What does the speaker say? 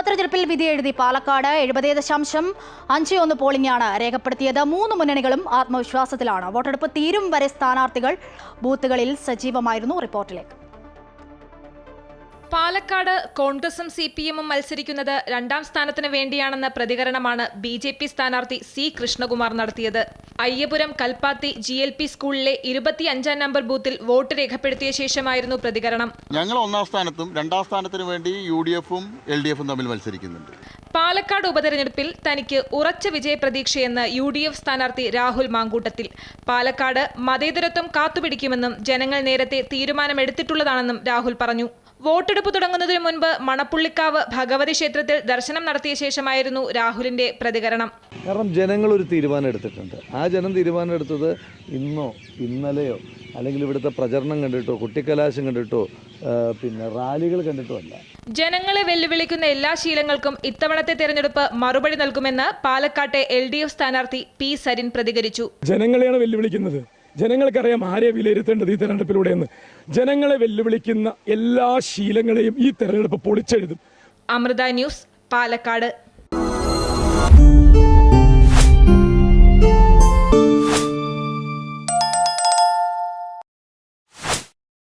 ഉപതെരഞ്ഞെടുപ്പിൽ വിധിയെഴുതി പാലക്കാട് 70.51 പോളിംഗാണ് രേഖപ്പെടുത്തിയത്. 3 മുന്നണികളും ആത്മവിശ്വാസത്തിലാണ്. വോട്ടെടുപ്പ് തീരും വരെ സ്ഥാനാർത്ഥികൾ ബൂത്തുകളിൽ സജീവമായിരുന്നു. റിപ്പോർട്ടിലേക്ക്. പാലക്കാട് കോൺഗ്രസും CPM-ഉം മത്സരിക്കുന്നത് 2ാം സ്ഥാനത്തിന് വേണ്ടിയാണെന്ന പ്രതികരണമാണ് BJP സ്ഥാനാർത്ഥി C. കൃഷ്ണകുമാർ നടത്തിയത്. അയ്യപുരം കൽപ്പാത്തി GLP സ്കൂളിലെ 25ാം നമ്പർ ബൂത്തിൽ വോട്ട് രേഖപ്പെടുത്തിയ ശേഷമായിരുന്നു പ്രതികരണം. ഞങ്ങൾ 1ാം സ്ഥാനത്തും 2ാം സ്ഥാനത്തിന് വേണ്ടി UDF-ഉം LDF-ഉം തമ്മിൽ മത്സരിക്കുന്നുണ്ട്. പാലക്കാട് ഉപതെരഞ്ഞെടുപ്പിൽ തനിക്ക് ഉറച്ച വിജയപ്രതീക്ഷയെന്ന് UDF സ്ഥാനാർത്ഥി രാഹുൽ മാങ്കൂട്ടത്തിൽ. പാലക്കാട് മതേതരത്വം കാത്തുപിടിക്കുമെന്നും ജനങ്ങൾ നേരത്തെ തീരുമാനമെടുത്തിട്ടുള്ളതാണെന്നും രാഹുൽ പറഞ്ഞു. വോട്ടെടുപ്പ് തുടങ്ങുന്നതിന് മുൻപ് മണപ്പുള്ളിക്കാവ് ഭഗവതി ക്ഷേത്രത്തിൽ ദർശനം നടത്തിയ ശേഷമായിരുന്നു രാഹുലിന്റെ പ്രതികരണം. കാരണം ജനങ്ങൾ ഒരു തീരുമാനം എടുത്തിട്ടുണ്ട്. ആ ജനം തീരുമാനം എടുത്തത് ഇന്നോ ഇന്നലെയോ അല്ലെങ്കിൽ ഇവിടുത്തെ പ്രചരണം കണ്ടിട്ടോ കുട്ടിക്കലാശം കണ്ടിട്ടോ പിന്നെ റാലികൾ കണ്ടിട്ടോ അല്ല. ജനങ്ങളെ വെല്ലുവിളിക്കുന്ന എല്ലാ ശീലങ്ങൾക്കും ഇത്തവണത്തെ തെരഞ്ഞെടുപ്പ് മറുപടി നൽകുമെന്ന് പാലക്കാട്ടെ LDF സ്ഥാനാർത്ഥി P. സരിൻ പ്രതികരിച്ചു. ജനങ്ങളെയാണ് വെല്ലുവിളിക്കുന്നത്. ജനങ്ങൾക്കറിയാം ആരെ വിലയിരുത്തേണ്ടത് ഈ തെരഞ്ഞെടുപ്പിലൂടെയെന്ന്. ജനങ്ങളെ വെല്ലുവിളിക്കുന്ന എല്ലാ ശീലങ്ങളെയും ഈ തെരഞ്ഞെടുപ്പ് പൊളിച്ചെഴുതും. അമൃത ന്യൂസ്, പാലക്കാട്.